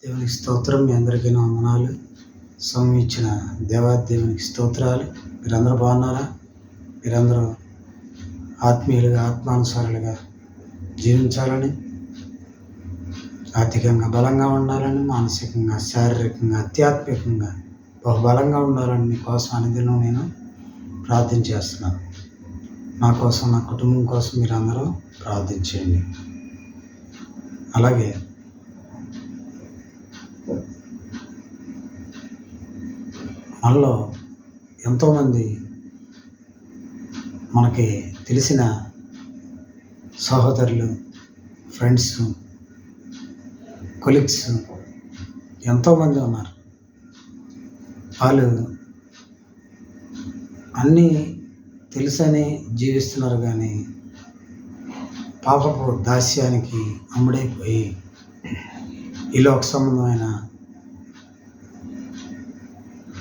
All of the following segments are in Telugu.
దేవునికి స్తోత్రం. మీ అందరికీ వందనాలు. సమయం ఇచ్చిన దేవాదేవునికి స్తోత్రాలు. మీరందరూ బాగున్నారా? మీరందరూ ఆత్మీయులుగా ఆత్మానుసారులుగా జీవించాలని, ఆర్థికంగా బలంగా ఉండాలని, మానసికంగా శారీరకంగా ఆధ్యాత్మికంగా బహుబలంగా ఉండాలని మీకోసం అనుదినం నేను ప్రార్థన చేస్తున్నాను. నా కోసం, నా కుటుంబం కోసం మీరందరూ ప్రార్థించండి. అలాగే మనలో ఎంతోమంది మనకి తెలిసిన సహోదరులు, ఫ్రెండ్స్, కొలీగ్స్ ఎంతోమంది ఉన్నారు. వాళ్ళు అన్నీ తెలుసని జీవిస్తున్నారు, కానీ పాపపు దాస్యానికి అమ్ముడైపోయి ఈ లోక సంబంధమైన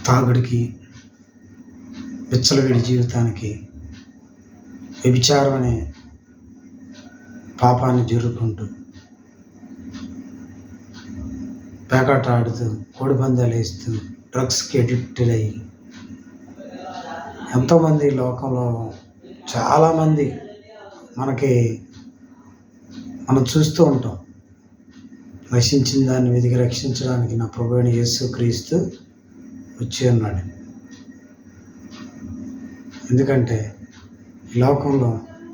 తాగుడికి, విచ్చలవిడి జీవితానికి, వ్యభిచారం అనే పాపాన్ని జరుపుకుంటూ, పేకాట ఆడుతూ, కోడిపందాలు వేస్తూ, డ్రగ్స్కి అడిక్టెడ్ అయ్యి ఎంతోమంది లోకంలో చాలామంది మనం చూస్తూ ఉంటాం. నశించిన దాన్ని వెతికి రక్షించడానికి నా ప్రభువైన యేసుక్రీస్తు వచ్చి ఉన్నాడు. ఎందుకంటే ఈ లోకంలో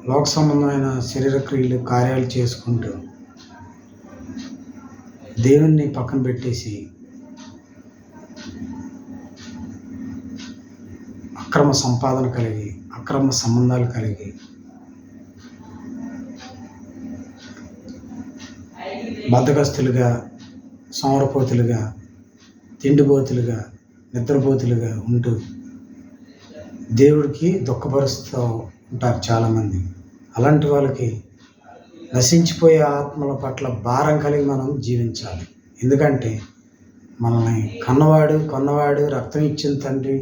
లోక సంబంధమైన శరీర క్రియలు, కార్యాలు చేసుకుంటూ దేవుణ్ణి పక్కన పెట్టేసి అక్రమ సంపాదన కలిగి, అక్రమ సంబంధాలు కలిగి, బద్ధకస్తులుగా, సోమరపోతులుగా, తిండిపోతులుగా, నిద్రపోతులుగా ఉంటూ దేవుడికి దుఃఖపరుస్తూ ఉంటారు చాలామంది. అలాంటి వాళ్ళకి నశించిపోయే ఆత్మల పట్ల భారం కలిగి మనం జీవించాలి. ఎందుకంటే మనల్ని కొన్నవాడు, రక్తం ఇచ్చిన తండ్రి,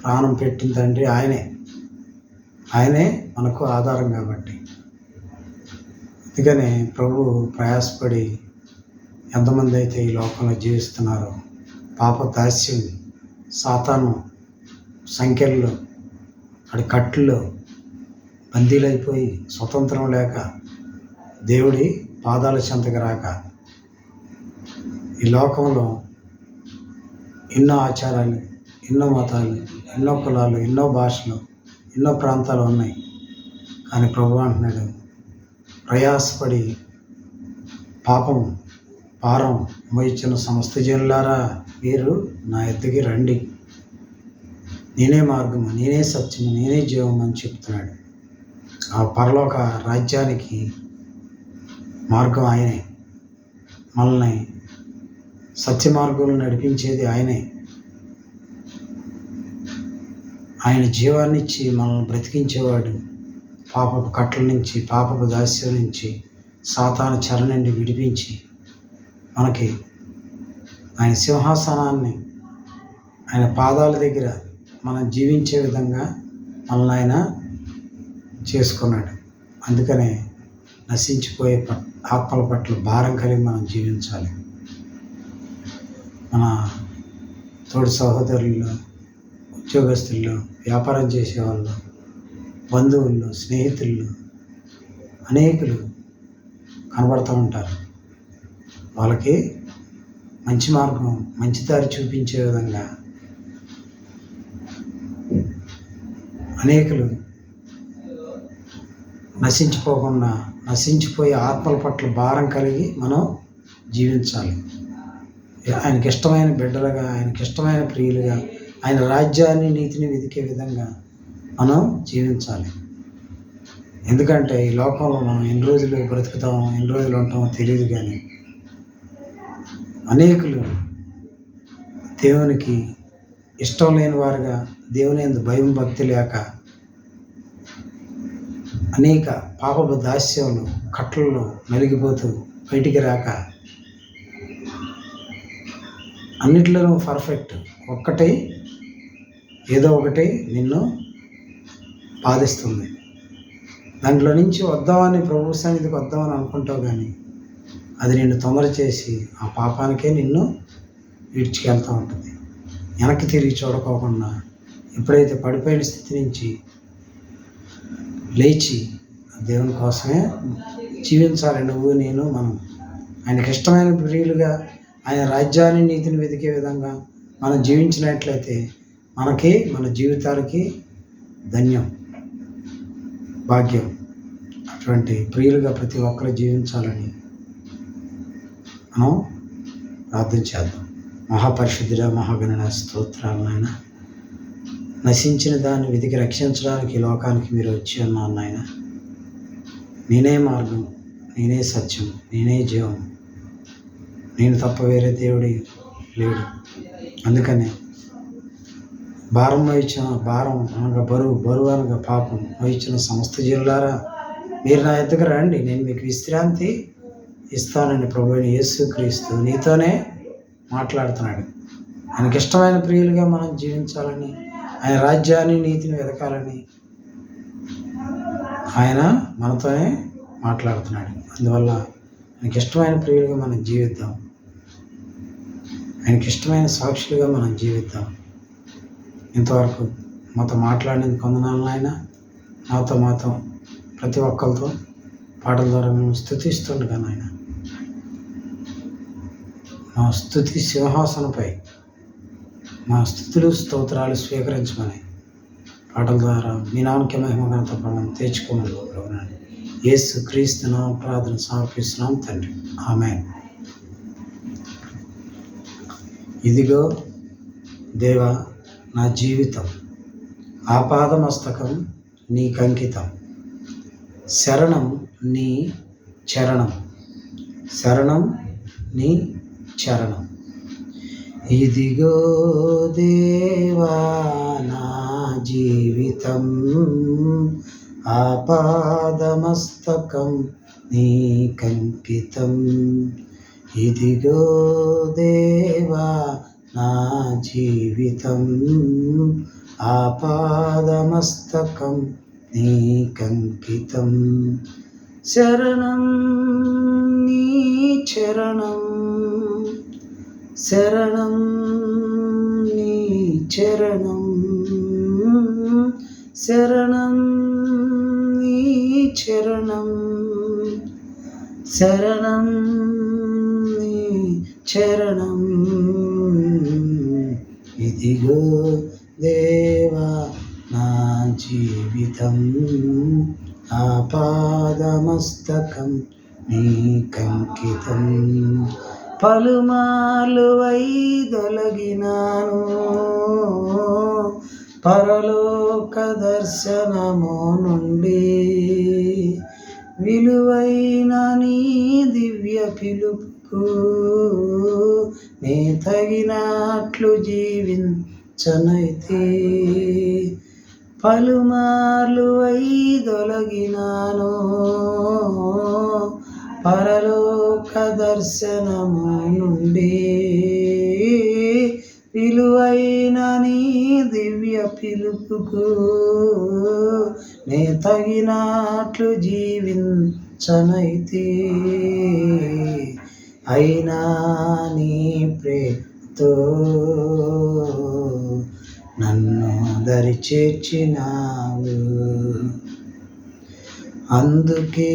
ప్రాణం పెట్టిన తండ్రి ఆయనే మనకు ఆధారం. కాబట్టి అందుకనే ప్రభు ప్రయాసపడి ఎంతమంది అయితే ఈ లోకంలో జీవిస్తున్నారో పాప దాస్యం, సాతాను సంఖ్యల్లో, వాడి కట్టుల్లో బందీలైపోయి స్వతంత్రం లేక, దేవుడి పాదాల చెంతకు రాక, ఈ లోకంలో ఎన్నో ఆచారాలు, ఎన్నో మతాలు, ఎన్నో కులాలు, ఎన్నో భాషలు, ఎన్నో ప్రాంతాలు ఉన్నాయి. కానీ ప్రభు అంటున్నాడు, ప్రయాసపడి భారం మోయించిన సమస్త జనులారా, మీరు నా యొద్దకి రండి, నేనే మార్గము, నేనే సత్యము, నేనే జీవము అని చెప్తున్నాడు. ఆ పరలోక రాజ్యానికి మార్గం ఆయనే. మనల్ని సత్య మార్గంలో నడిపించేది ఆయనే. ఆయన జీవాన్ని ఇచ్చి మనల్ని బ్రతికించేవాడు. పాపపు కట్టల నుంచి, పాపపు దాస్యం నుంచి, సాతాను చెర నుండి విడిపించి మనకి ఆయన సింహాసనాన్ని, ఆయన పాదాల దగ్గర మనం జీవించే విధంగా మనల్ని ఆయన చేసుకున్నాడు. అందుకనే నశించిపోయే ఆత్మల పట్ల భారం కలిగి మనం జీవించాలి. మన తోటి సహోదరుల్లో, ఉద్యోగస్తుల్లో, వ్యాపారం చేసేవాళ్ళు, బంధువుల్లో, స్నేహితుల్లో అనేకులు కనబడుతూ ఉంటారు. వాళ్ళకి మంచి మార్గం, మంచి దారి చూపించే విధంగా అనేకులు నశించిపోకుండా, నశించిపోయే ఆత్మల పట్ల భారం కలిగి మనం జీవించాలి. ఆయనకి ఇష్టమైన బిడ్డలుగా, ఆయనకి ఇష్టమైన ప్రియులుగా, ఆయన రాజ్యాన్ని, నీతిని వెతికే విధంగా మనం జీవించాలి. ఎందుకంటే ఈ లోకంలో మనం ఎన్ని రోజులు బ్రతుకుతామో, ఎన్ని రోజులు ఉంటామో తెలియదు, కానీ అనేకులు దేవునికి ఇష్టం లేని వారుగా, దేవుని యందు భయం భక్తి లేక, అనేక పాపపు దాస్యంలో, కట్టల్లో నలిగిపోతూ బయటికి రాక, అన్నిట్లోనూ పర్ఫెక్ట్, ఏదో ఒకటి నిన్ను బాధిస్తుంది. దాంట్లో నుంచి వద్దామని, ప్రభు సన్నిధికి వద్దామని అనుకుంటావు, కానీ అది నిన్ను తొందర చేసి ఆ పాపానికే నిన్ను ఈడ్చుకెళ్తూ ఉంటుంది. వెనక్కి తిరిగి చూడకోకుండా ఎప్పుడైతే పడిపోయిన స్థితి నుంచి లేచి దేవుని కోసమే జీవించాలి. నువ్వు నేను మనం ఆయనకి ఇష్టమైన ప్రియులుగా ఆయన రాజ్యాన్ని నీతిని వెతికే విధంగా మనం జీవించినట్లయితే మనకి మన జీవితాలకి ధన్యం, భాగ్యం. అటువంటి ప్రియులుగా ప్రతి ఒక్కరు జీవించాలని మనం ప్రార్థన చేద్దాం. మహాపరిశుద్ధుడ, మహాగణన స్తోత్రాలు నాయన. నశించిన దాన్ని వెతికి రక్షించడానికి ఈ లోకానికి మీరు వచ్చి ఉన్నాను నాయన. నేనే మార్గం, నేనే సత్యం, నేనే జీవం, నేను తప్ప వేరే దేవుడి లేడు. అందుకనే భారం అనగా బరువు అనగా పాపం వహించిన సమస్త జీవులారా మీరు నా ఎద్దకు రండి, నేను మీకు విశ్రాంతి ఇస్తానని ప్రభువైన యేసుక్రీస్తు నీతోనే మాట్లాడుతున్నాడు. ఆయనకి ఇష్టమైన ప్రియులుగా మనం జీవించాలని, ఆయన రాజ్యాన్ని నీతిని వెతకాలని ఆయన మనతోనే మాట్లాడుతున్నాడు. అందువల్ల ఆయనకి ఇష్టమైన ప్రియులుగా మనం జీవిద్దాం, ఆయనకి ఇష్టమైన సాక్షులుగా మనం జీవిద్దాం. ఇంతవరకు మాతో మాట్లాడినందుకు వందనాలు నాయన. మాతో ప్రతి ఒక్కరితో పాటల ద్వారా మేము స్తుతిస్తుండగా నాయన, మా స్తుతి సింహాసనపై మా స్తుతులు స్తోత్రాలు స్వీకరించమని పాటల ద్వారా మీ నామకే మహిమ ఘనత ప్రభావం తెచ్చుకోమని ప్రభువుని యేసు క్రీస్తు నామ ప్రార్థన సమర్పిస్తున్నాం తండ్రి, ఆమేన్. ఇదిగో దేవా నా జీవితం, ఆపాదమస్తకం నీకంకితం, శరణం నీ చరణం, శరణం నీ చరణం. ఇదిగో దేవా నా జీవితం, ఆపాదమస్తకం నీకంకితం. ఇదిగో దేవా నా జీవితం, ఆపాదమస్తకం నీకంకితం. శరణం నీ చరణం, శరణం నీ చరణం, శరణం నీ చరణం, శరణం నీ చరణం. ఇదిగో దేవా నా జీవితం, ఆపాదమస్తకం నీకంకితం. పలుమార్లు వైదొలగినాను పరలోక దర్శనము నుండి, విలువైన నీ దివ్య పిలుపుకు నే తగినట్లు జీవించనైతే. పలుమార్లు వైదొలగినాను పరలోక దర్శనము నుండి, విలువైన నీ దివ్య పిలుపుకు నే తగినట్లు జీవించనైతే. అయినా నీ ప్రేమతో నన్ను దరి చేర్చినావు, అందుకే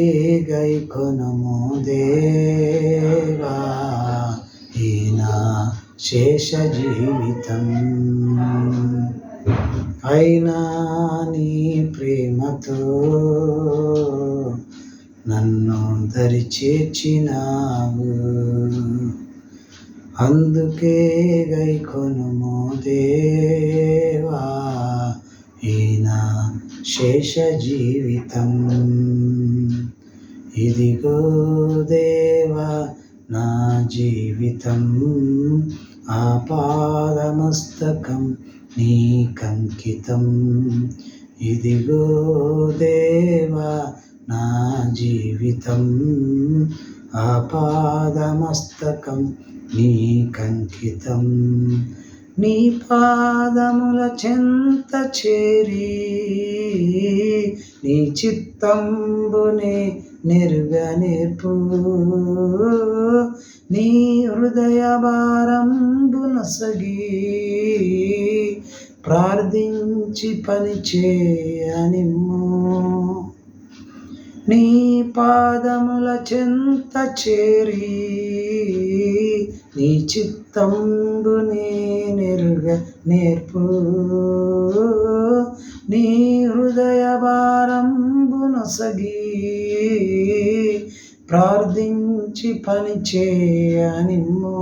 గైకొనుము దేవా ఈ నా శేష జీవితం. అయినా నీ ప్రేమతో నన్ను దరి చేర్చినావు, అందుకే గైకొనుము దేవా ఈ నా శేష జీవితం. ఇదిగో దేవా నా జీవితం, ఆపాదమస్తకం నీకంకితం. ఇదిగో దేవా నా జీవితం, ఆపాదమస్తకం నీకంకితం. నీ పాదముల చెంత చేరి నీ చిత్తంబునే నెరుగా నేర్పు. నీ హృదయ భారంబు నొసగి ప్రార్థించి పని చేయనిమ్ము. నీ పాదముల చెంత చేరి నీ చిత్తంబు నెరుగా నేర్పు. నీ హృదయ భారంబు నొసగి ప్రార్థించి పని చేయనిమ్ము.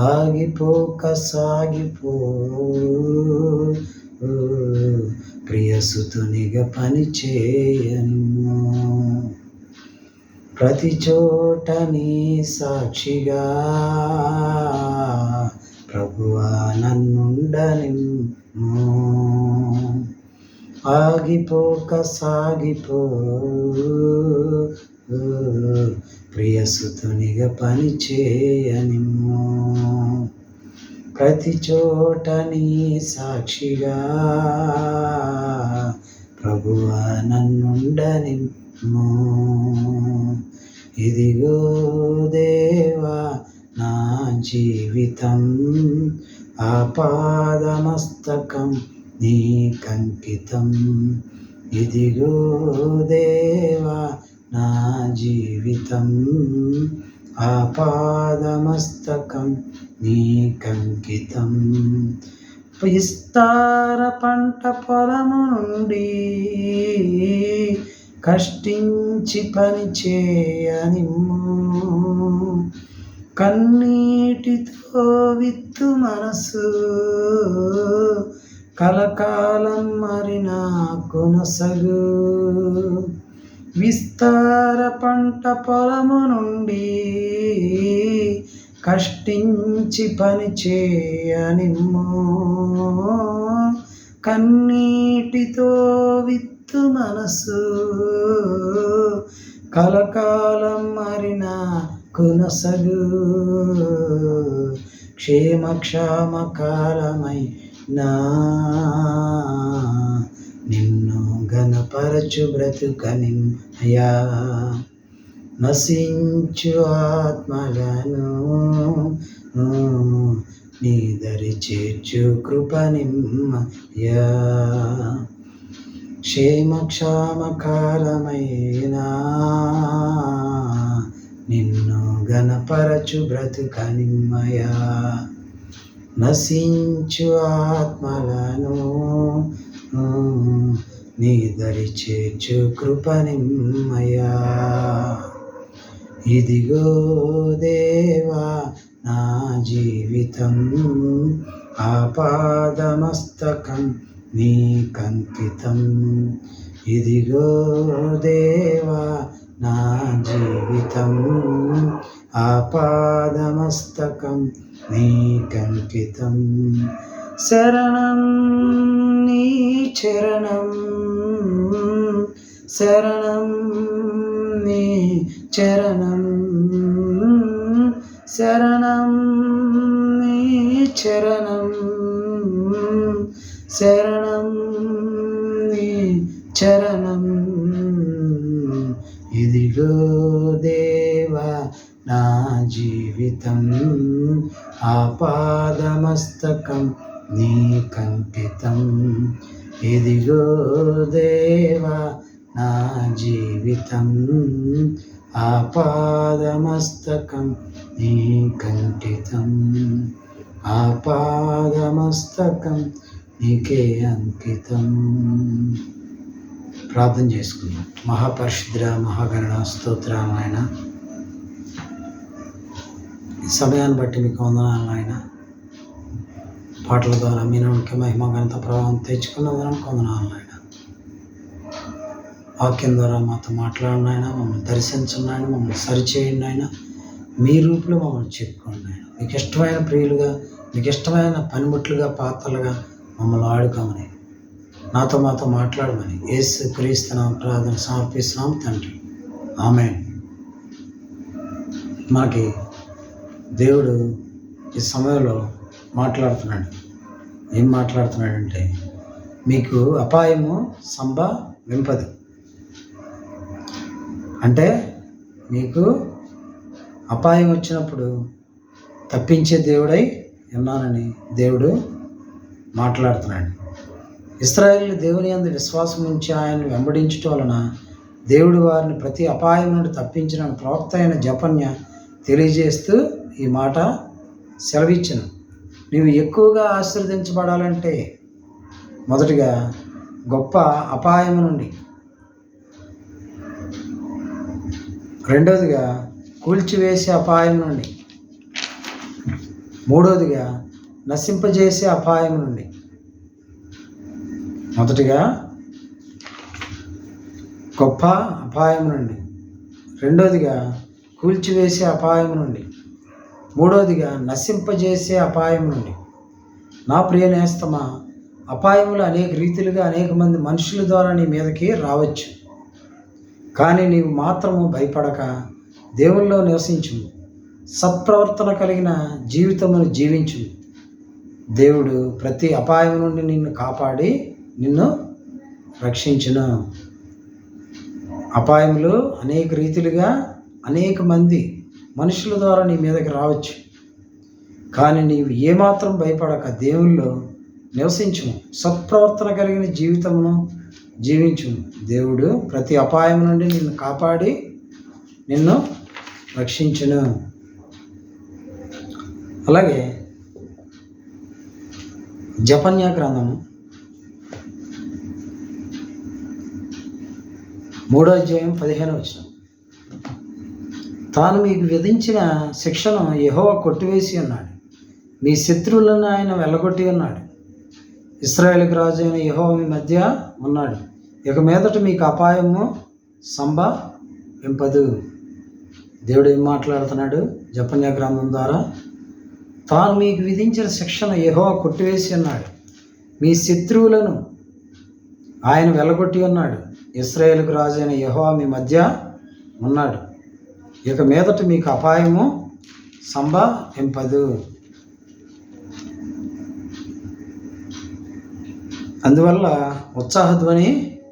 ఆగిపోక సాగిపో ప్రియసుతునిగా పని చేయనిమ్ము. ప్రతి చోట నీ సాక్షిగా ప్రభువా నన్నుండనిమ్ము. ఆగిపోక సాగిపో ప్రియసుతునిగా పని చేయనిమ్ము. ప్రతి చోట నీ సాక్షిగా ప్రభువా నన్నుండనిమ్ము. ఇదిగో దేవా నా జీవితం ఆపాదమస్తకం నీకంకితం. ఇదిగో దేవా నా జీవితం ఆపాదమస్తకం నీకంకితం. విస్తార పంట పొలము నుండి కష్టించి పని చేయనిమ్ము. కన్నీటితో విత్తు మనసు కలకాలం మరి నా కొనసగు. విస్తార పంట పొలము నుండి కష్టించి పని చేయనిమ్ము. కన్నీటితో విత్తు మనసు కలకాలం మరి నా కొనసగు. క్షేమ కాలమై నా నిన్ను ఘనపరచు బ్రతుకనిమ్మయా. నశించు ఆత్మలను నీ దరి చేర్చు కృపనిమ్మయా. క్షేమ కాలమైనా నిన్ను ఘనపరచు బ్రతుకనిమ్మయా. నశించు ఆత్మలను నీ దరి చేర్చు కృపనిమ్మయా. ఇదిగో దేవా నా జీవితం ఆపాదమస్తకం నీకంకితం. ఇదిగో దేవా నా జీవితం ఆపాదమస్తకం నీకంకితం. శరణం నీ చరణం, శరణం నీ చరణం, శరణం నీ చరణం, శరణం నీ చరణం. ఇదిగో దేవా నా జీవితం ఆపాదమస్తకం నీకంకితం. ఇదిగో దేవా నా జీవితం ఆపాదమస్తకం నీకంకితం. ఆపాదమస్తకం నీకే అంకితం. ప్రార్థన చేసుకుందాం. మహాపరిశుద్ధ మహాగణ స్తోత్రం ఆయన, ఈ సమయాన్ని బట్టి మీకు వందనాలు ఆయన. పాటల ద్వారా మీ నామమునకే మహిమ ఘనత ప్రభావం తెచ్చుకున్నందుకు వందనాలు ఆయన. వాక్యం ద్వారా మాతో మాట్లాడిన ఆయన, మమ్మల్ని దర్శించండి ఆయన, మమ్మల్ని సరిచేయండి ఆయన. మీ రూపులో మమ్మల్ని చెప్పుకోండి ఆయన. మీకు ఇష్టమైన ప్రియులుగా, మీకు ఇష్టమైన పనిముట్లుగా, పాత్రలుగా మమ్మల్ని ఆడుకోమని, నాతో మాతో మాట్లాడమని యేసు క్రీస్తు నామమున ప్రార్థన సమర్పిస్తున్నాం తండ్రి. ఆమేన్. మనకి దేవుడు ఈ సమయంలో మాట్లాడుతున్నాడు. ఏం మాట్లాడుతున్నాడంటే, మీకు అపాయము సంభవింపదు. అంటే మీకు అపాయం వచ్చినప్పుడు తప్పించే దేవుడై ఉన్నానని దేవుడు మాట్లాడుతున్నాడు. ఇశ్రాయేలు దేవుని యందు విశ్వాసం ఉంచి ఆయన్ని వెంబడించటం వలన దేవుడు వారిని ప్రతి అపాయం నుండి తప్పించిన ప్రవక్త అయిన జెఫన్యా తెలియజేస్తూ ఈ మాట సెలవిచ్చును. నీవు ఎక్కువగా ఆశీర్వదించబడాలంటే మొదటిగా గొప్ప అపాయం నుండి, రెండవదిగా కూల్చివేసే అపాయం నుండి, మూడవదిగా నశింపజేసే అపాయం నుండి. మొదటిగా గొప్ప అపాయం నుండి, రెండవదిగా కూల్చివేసే అపాయం నుండి, మూడవదిగా నశింపజేసే అపాయం నుండి. నా ప్రియ నేస్తమా, అపాయములు అనేక రీతిలుగా అనేక మంది మనుషుల ద్వారా నీ మీదకి రావచ్చు. కానీ నీవు మాత్రము భయపడక దేవుల్లో నివసించు, సత్ప్రవర్తన కలిగిన జీవితమును జీవించు. దేవుడు ప్రతి అపాయం నుండి నిన్ను కాపాడి నిన్ను రక్షించును. అపాయములు అనేక రీతిలుగా అనేక మంది మనుషుల ద్వారా నీ మీదకి రావచ్చు. కానీ నీవు ఏమాత్రం భయపడక దేవుల్లో నివసించుము, సత్ప్రవర్తన కలిగిన జీవితమును జీవించుము. దేవుడు ప్రతి అపాయం నుండి నిన్ను కాపాడి నిన్ను రక్షించును. అలాగే జెఫన్యా గ్రంథము 3:15 తాను మీకు విధించిన శిక్షను యెహోవా కొట్టివేసి ఉన్నాడు, మీ శత్రువులను ఆయన వెళ్ళగొట్టి ఉన్నాడు. ఇశ్రాయేలుకు రాజు అయిన యెహోవా మీ మధ్య ఉన్నాడు, ఇక మీదట మీకు అపాయము సంభవింపదు. దేవుడు ఏం మాట్లాడుతున్నాడు? జెఫన్యా గ్రంథం ద్వారా తాను మీకు విధించిన శిక్షను యెహోవా కొట్టివేసి ఉన్నాడు, మీ శత్రువులను ఆయన వెళ్ళగొట్టి ఉన్నాడు. ఇశ్రాయేలుకు రాజు అయిన యెహోవా మీ మధ్య ఉన్నాడు, ఇక మీదట మీకు అపాయము సంభవింపదు. అందువల్ల ఉత్సాహధ్వని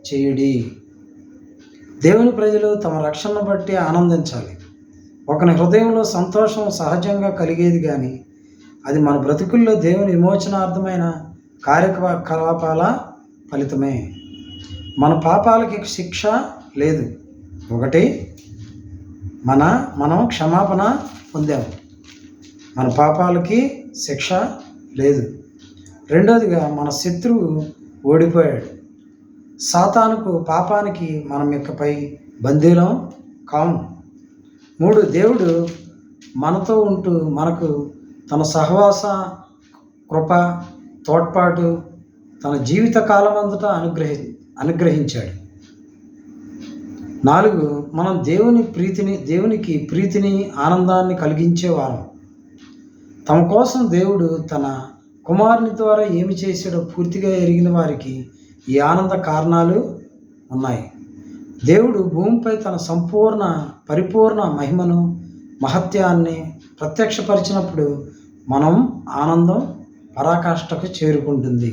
చేయుడి. దేవుని ప్రజలు తమ రక్షణను బట్టి ఆనందించాలి. ఒకని హృదయంలో సంతోషం సహజంగా కలిగేది, కానీ అది మన బ్రతుకుల్లో దేవుని విమోచనార్థమైన కార్యకలాపాల ఫలితమే. మన పాపాలకి శిక్ష లేదు. ఒకటి, మనం క్షమాపణ పొందాము, మన పాపాలకి శిక్ష లేదు. రెండోదిగా మన శత్రువు ఓడిపోయాడు. సాతానుకు పాపానికి మనం ఇకపై బందీలం కాము. 3, దేవుడు మనతో ఉంటూ మనకు తన సహవాస కృప తోడ్పాటు తన జీవిత కాలమంతటా అనుగ్రహించాడు. 4, మనం దేవునికి ప్రీతిని ఆనందాన్ని కలిగించేవారం. తమ కోసం దేవుడు తన కుమారుని ద్వారా ఏమి చేశాడో పూర్తిగా ఎరిగిన వారికి ఈ ఆనంద కారణాలు ఉన్నాయి. దేవుడు భూమిపై తన పరిపూర్ణ మహిమను మహత్యాన్ని ప్రత్యక్షపరిచినప్పుడు మనం ఆనందం పరాకాష్ఠకు చేరుకుంటుంది.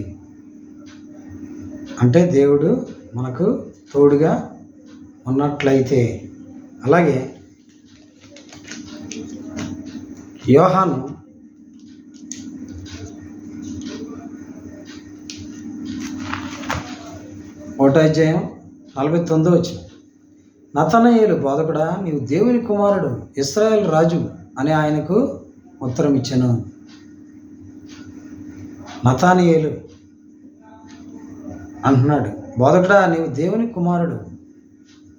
అంటే దేవుడు మనకు తోడుగా ఉన్నట్లయితే. అలాగే యోహాను 1:49 నతనయేలు, బోధకుడా, నీవు దేవుని కుమారుడు, ఇశ్రాయేలు రాజు అని ఆయనకు ఉత్తరం ఇచ్చెను. నతనయేలు అంటున్నాడు, బోధకుడా, నీవు దేవుని కుమారుడు,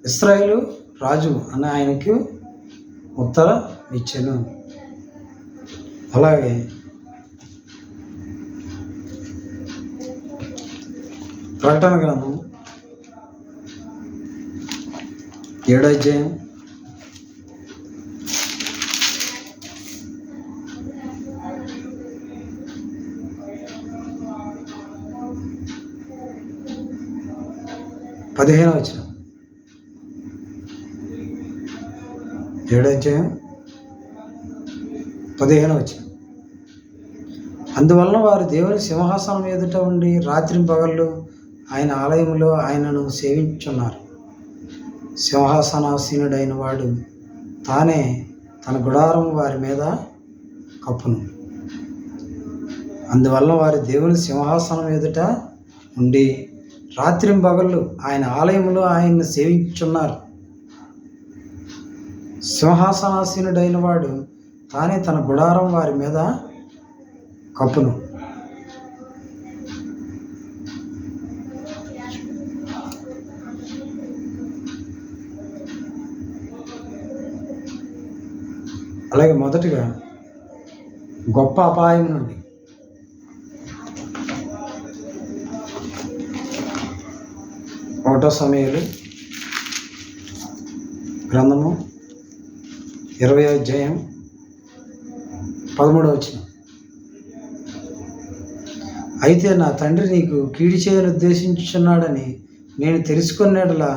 ఇశ్రాయేలు రాజు అని ఆయనకు ఉత్తరం ఇచ్చెను. అలాగే ప్రకటన గ్రంథం 7 15 7:15 అందువలన వారు దేవుని సింహాసనం ఎదుట ఉండి రాత్రి పగళ్ళు ఆయన ఆలయంలో ఆయనను సేవించున్నారు. సింహాసనాసీనుడైన వాడు తానే తన గుడారం వారి మీద కప్పును. అందువల్ల వారి దేవుని సింహాసనం ఎదుట ఉండి రాత్రింబగళ్ళు ఆయన ఆలయంలో ఆయన్ని సేవించున్నారు. సింహాసనాసీనుడైన వాడు తానే తన గుడారం వారి మీద కప్పును. అలాగే మొదటిగా గొప్ప అపాయం నుండి. ఒకటో సమూయేలు గ్రంథము 20వ అధ్యాయం 13వ వచనం. అయితే నా తండ్రి నీకు కీడు చేయని ఉద్దేశించుచున్నాడని నేను తెలుసుకునేలా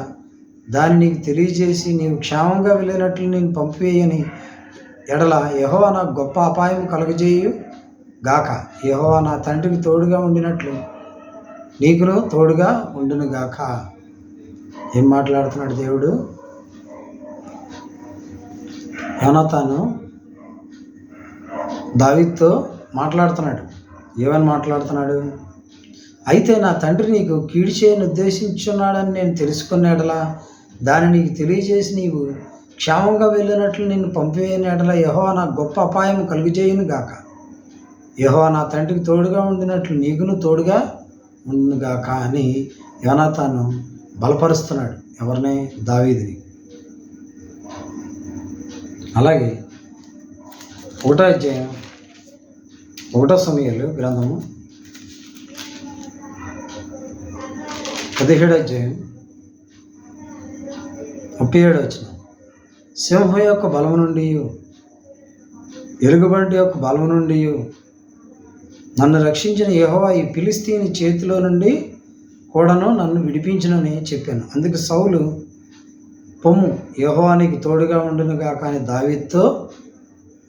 దాన్ని నీకు తెలియజేసి నీవు క్షేమంగా వెళ్ళినట్లు నేను పంపివేయని ఎడల యెహోవా నాకు గొప్ప అపాయం కలుగజేయు గాక. యెహోవా నా తండ్రికి తోడుగా ఉండినట్లు నీకును తోడుగా ఉండును గాక. ఏం మాట్లాడుతున్నాడు దేవుడు? యోనాతాను దావీదుతో మాట్లాడుతున్నాడు. ఏమని మాట్లాడుతున్నాడు? అయితే నా తండ్రి నీకు కీడు చేయని ఉద్దేశించున్నాడని నేను తెలుసుకునేడలా దాన్ని నీకు తెలియజేసి నీవు క్షేమంగా వెళ్ళినట్లు నిన్ను పంపివేయని ఎడల యెహోవా నాకు గొప్ప అపాయం కలుగజేయును గాక. యెహోవా నా తండ్రికి తోడుగా ఉండినట్లు నీకును తోడుగా ఉండును గాక అని యోనాతాను బలపరుస్తున్నాడు. ఎవరిని? దావీదుని. అలాగే 1వ అధ్యాయం 1వ సమూయేలు గ్రంథము 17వ అధ్యాయం 37వ వచనం. సింహం యొక్క బలము నుండి ఎలుగుబంటి యొక్క బలము నుండి నన్ను రక్షించిన యెహోవా ఈ ఫిలిష్తీయుని చేతిలో నుండి కూడాను నన్ను విడిపించునని చెప్పాను. అందుకు సౌలు పొమ్ము యెహోవా నీకు తోడుగా ఉండును గాక అని దావీదుతో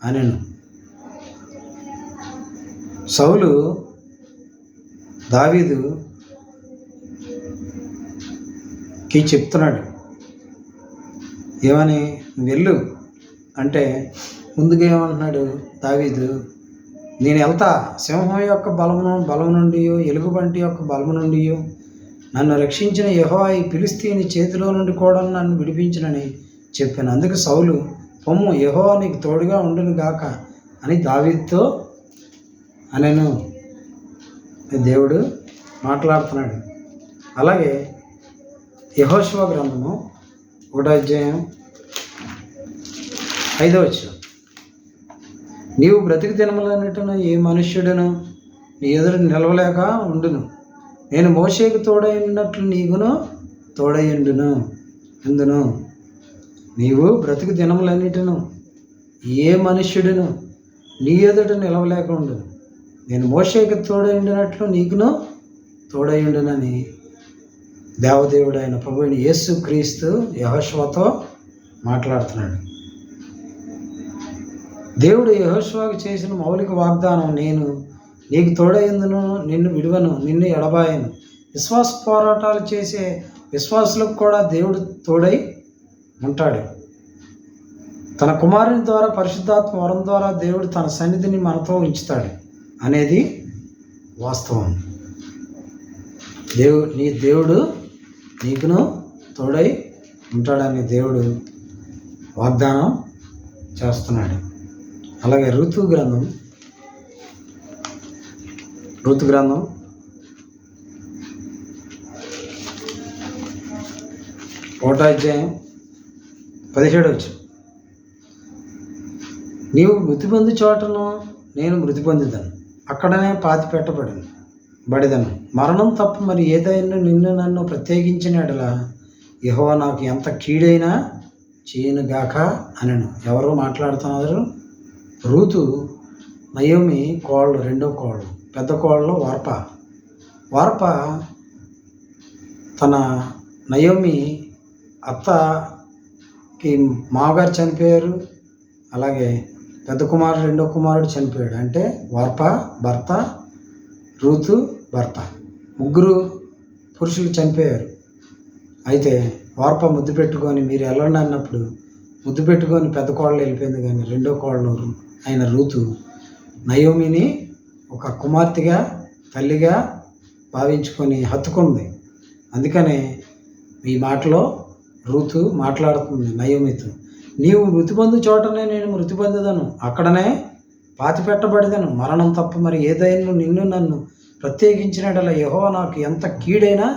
అనెను. సౌలు దావీదుకి చెప్తున్నాడు. ఏమని? నువ్వు వెళ్ళు అంటే ముందుగా ఏమంటున్నాడు దావీదు? నేను వెళ్తా, సింహం యొక్క బలము నుండి ఎలుగుబంటి యొక్క బలము నుండి నన్ను రక్షించిన యెహోవా ఈ ఫిలిష్తీయుని చేతిలో నుండి కూడా నన్ను విడిపించునని చెప్పాను. అందుకు సౌలు పొమ్ము యెహోవా నీకు తోడుగా ఉండును గాక అని దావీదుతో అనెను. దేవుడు మాట్లాడుతున్నాడు. అలాగే యెహోషువ గ్రంథము 1వ అధ్యాయం 5వ వచనం. నీవు బ్రతికి దినములన్నిటిను ఏ మనుష్యుడును నీ ఎదురు నిలవలేక ఉండును. నేను మోషేకు తోడైనట్లు నీకును తోడైండును ఎందును. నీవు బ్రతికి దినములన్నిటిను ఏ మనుష్యుడును నీ ఎదుట నిలవలేక ఉండును. నేను మోషేకు తోడైండినట్లు నీకును తోడైండునని దేవదేవుడు అయిన ప్రభువైన యేసు క్రీస్తు యెహోషువతో మాట్లాడుతున్నాడు. దేవుడు యెహోషువకు చేసిన మౌలిక వాగ్దానం, నేను నీకు తోడైందును, నిన్ను విడువను, నిన్ను ఎడబాయను. విశ్వాస పోరాటాలు చేసే విశ్వాసులకు కూడా దేవుడు తోడై ఉంటాడు. తన కుమారుని ద్వారా పరిశుద్ధాత్మ వరం ద్వారా దేవుడు తన సన్నిధిని మనతో ఉంచుతాడు అనేది వాస్తవం. దేవుడు నీకును తోడై ఉంటాడని దేవుడు వాగ్దానం చేస్తున్నాడు. అలాగే ఋతు గ్రంథం 1వ అధ్యాయం 17వ వచనం. నీవు మృతి పొంది చోటను నేను మృతి పొందిదను, అక్కడనే పాతి బడిదను. మరణం తప్ప మరి ఏదైనా నిన్ను నన్ను ప్రత్యేకించిన ఎడల యెహోవా నాకు ఎంత కీడైనా చేయనుగాక అనెను. ఎవరు మాట్లాడుతున్నారు? రూతు నయోమి కోళ్ళు, రెండో కోళ్ళు. పెద్ద కోళ్ళలో వార్ప తన నయోమి అత్తకి మామగారు చనిపోయారు. అలాగే పెద్ద కుమారుడు రెండో కుమారుడు చనిపోయాడు. అంటే వార్ప భర్త, రూతు భర్త, ముగ్గురు పురుషులు చనిపోయారు. అయితే వార్ప ముద్దు పెట్టుకొని మీరు వెళ్ళండి అన్నప్పుడు ముద్దు పెట్టుకొని పెద్ద కోడలు వెళ్ళిపోయింది. కానీ రెండో కోడలు అయిన రూతు నయోమిని ఒక కుమార్తెగా తల్లిగా భావించుకొని హత్తుకుంది. అందుకనే ఈ మాటలో రూతు మాట్లాడుతుంది నయోమితో, నీవు మృతి పొందు చోటనే నేను మృతి పొందుదను, అక్కడనే పాతి పెట్టబడిదను, మరణం తప్ప మరి ఏదైనా నిన్ను నన్ను ప్రత్యేకించినట్ల యెహోవా నాకు ఎంత కీడైనా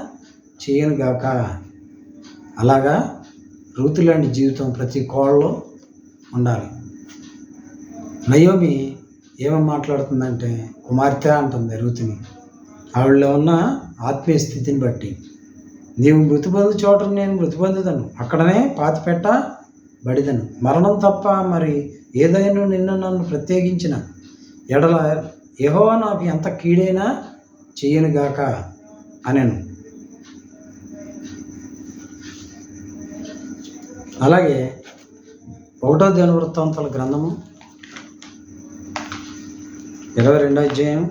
చేయనుగాక. అలాగా రూతు లాంటి జీవితం ప్రతి కోళ్ళలో ఉండాలి. నయోమి ఏమని మాట్లాడుతుందంటే కుమార్తె అంటుంది రూతుని, ఆవిడలో ఉన్న ఆత్మీయ స్థితిని బట్టి, నీవు మృతి పొందు చోటను నేను మృతి పొందుదను, అక్కడనే పాతి పెట్టబడిదను, మరణం తప్ప మరి ఏదైనా నిన్ను నన్ను ప్రత్యేకించిన ఎడల యెహోవా నాకు ఎంత కీడైనా చేయనుగాక అనెను. అలాగే 1వ దినవృత్తాంతాల గ్రంథము 22వ అధ్యాయం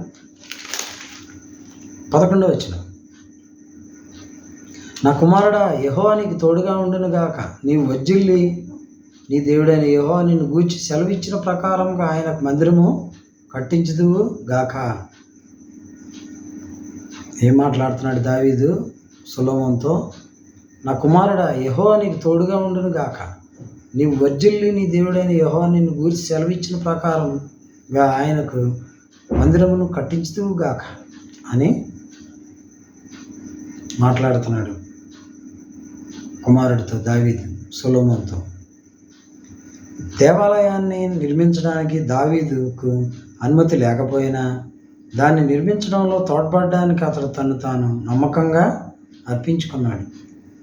11వ వచనం, నా కుమారుడా యెహోవా నీకు తోడుగా ఉండునుగాక, నీవు వజ్జిల్లి నీ దేవుడైన యెహోవా నిన్ను గూర్చి సెలవిచ్చిన ప్రకారంగా ఆయనకు మందిరము కట్టించుదువు గాక. ఏం మాట్లాడుతున్నాడు దావీదు సొలొమోనుతో, నా కుమారుడా యెహోవా నీకు తోడుగా ఉండును గాక, నీవు వర్జిల్లి నీ దేవుడైన యెహోవా నిన్ను గూర్చి సెలవిచ్చిన ప్రకారంగా ఆయనకు మందిరమును కట్టించుదువు గాక అని మాట్లాడుతున్నాడు కుమారుడితో దావీదు సొలొమోనుతో. దేవాలయాన్ని నిర్మించడానికి దావీదుకు అనుమతి లేకపోయినా దాన్ని నిర్మించడంలో తోడ్పడడానికి అతడు తను తాను నమ్మకంగా అర్పించుకున్నాడు.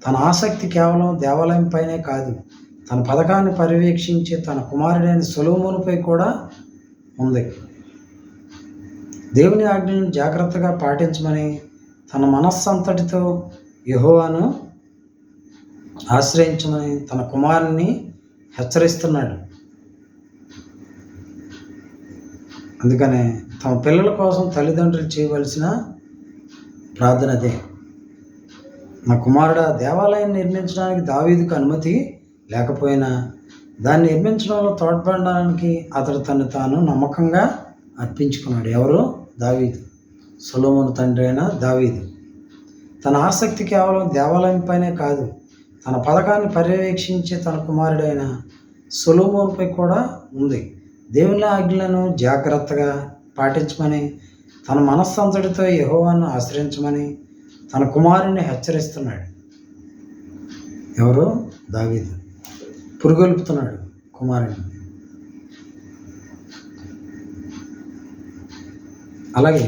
తన ఆసక్తి కేవలం దేవాలయం పైనే కాదు, తన పథకాన్ని పర్యవేక్షించే తన కుమారుడైన సొలొమోనుపై కూడా ఉంది. దేవుని ఆజ్ఞను జాగ్రత్తగా పాటించమని తన మనస్సంతటితో యెహోవాను ఆశ్రయించమని తన కుమారుని హెచ్చరిస్తున్నాడు. అందుకనే తమ పిల్లల కోసం తల్లిదండ్రులు చేయవలసిన ప్రార్థన అదే. నా కుమారుడా దేవాలయం నిర్మించడానికి దావీదుకు అనుమతి లేకపోయినా దాన్ని నిర్మించడంలో తోడ్పడడానికి అతడు తను తాను నమ్మకంగా అర్పించుకున్నాడు. ఎవరు? దావీదు, సొలొమోను తండ్రి అయిన దావీదు. తన ఆసక్తి కేవలం దేవాలయం పైనే కాదు, తన పథకాన్ని పర్యవేక్షించే తన కుమారుడైన సొలొమోనుపై కూడా ఉంది. దేవుని ఆజ్ఞలను జాగ్రత్తగా పాటించమని తన మనస్సంతటితో యెహోవాను ఆశ్రయించమని తన కుమారుని హెచ్చరిస్తున్నాడు. ఎవరు? దావీదు. పురుగొల్పుతున్నాడు కుమారుని. అలాగే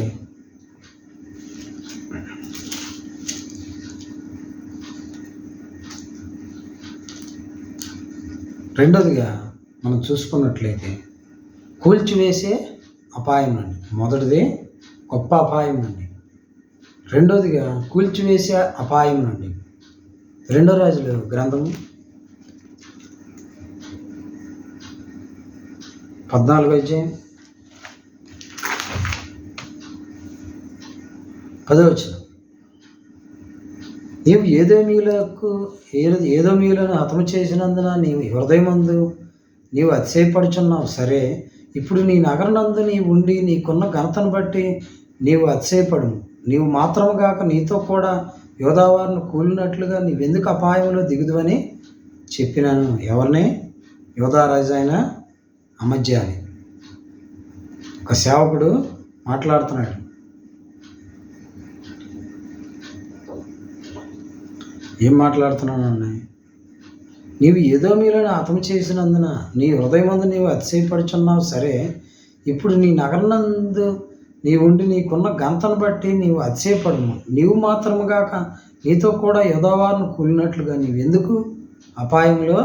రెండోదిగా మనం చూసుకున్నట్లయితే కూల్చివేసే అపాయం అండి. మొదటిది గొప్ప అపాయం అండి. రెండోదిగా కూల్చివేసే అపాయం నుండి 2 రాజుల గ్రంథము 14వ అధ్యాయం 10వ వచనం, నీవు ఏదోమీయులను హతము చేసినందున నీవు హృదయమందు నీవు అతిశయపడుచున్నావు. సరే, ఇప్పుడు నీ నగరనందు నీవు ఉండి నీకున్న ఘనతను బట్టి నీవు అతిశయపడు. నీవు మాత్రము గాక నీతో కూడా యోధావారిని కూలినట్లుగా నీవెందుకు అపాయంలో దిగుదువని చెప్పినాను. ఎవరిని? యోధారాజు అయిన అమజ్యాని. ఒక సేవకుడు మాట్లాడుతున్నాడు. ఏం మాట్లాడుతున్నాను? నీవు ఎదోమీయులను హతము చేసినందున నీ హృదయమందు నీవు అతిశయపడుచున్నావు. సరే, ఇప్పుడు నీ నగరనందు నీవుండి నీకున్న ఘనతను బట్టి నీవు అతిశయపడము. నీవు మాత్రము గాక నీతో కూడా యోధావారిని కూలినట్లుగా నీవెందుకు అపాయంలో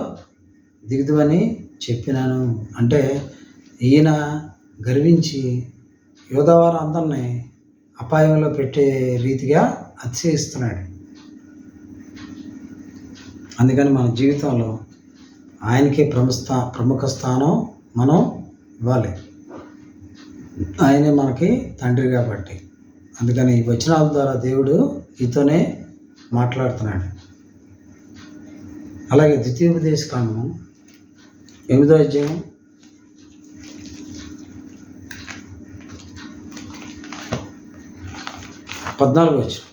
దిగుదువని చెప్పినాను. అంటే ఈయన గర్వించి యోధావారు అందరినీ అపాయంలో పెట్టే రీతిగా అతిశయిస్తున్నాడు. అందుకని మన జీవితంలో ఆయనకే ప్రముఖ స్థానం మనం ఇవ్వాలి. ఆయనే మనకి తండ్రి కాబట్టి. అందుకని ఈ వచనాల ద్వారా దేవుడు ఈతోనే మాట్లాడుతున్నాడు. అలాగే ద్వితీయోపదేశ కాండము 8వ అధ్యాయం 14వ వచనం.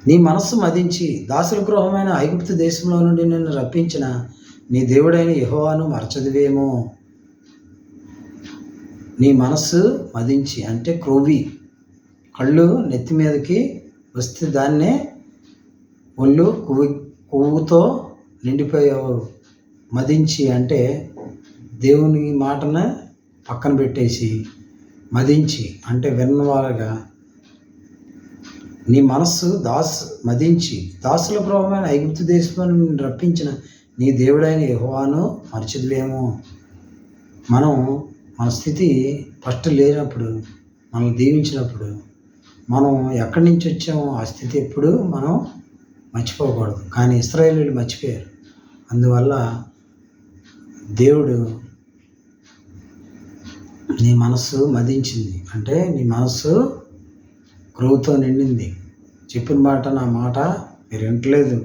నీ మనస్సు మదించి దాసుల గృహమైన ఐగుప్తు దేశంలో నుండి నిన్ను రప్పించిన నీ దేవుడైన యెహోవాను మరచదువేమో. నీ మనస్సు మదించి అంటే క్రొవ్వి, కళ్ళు నెత్తి మీదకి వస్తే దాన్నే ఒళ్ళు కొవ్వుతో నిండిపోయావు. మదించి అంటే దేవుని మాటను పక్కన పెట్టేసి, మదించి అంటే విన్నవారుగా నీ మనస్సు మదించి దాసుల గృహమైన ఐగుప్తు దేశంలో నిన్ను రప్పించిన నీ దేవుడైన యెహోవాను మరచిదువేమో. మన స్థితి ఫస్ట్ లేనప్పుడు, మనల్ని దీవించినప్పుడు మనం ఎక్కడి నుంచి వచ్చామో ఆ స్థితి ఎప్పుడు మనం మర్చిపోకూడదు. కానీ ఇశ్రాయేలీయులు మర్చిపోయారు. అందువల్ల దేవుడు నీ మనస్సు మదించింది అంటే నీ మనస్సు క్రొవ్వుతో నిండింది. చెప్పిన మాట నా మాట మీరు వింటలేదు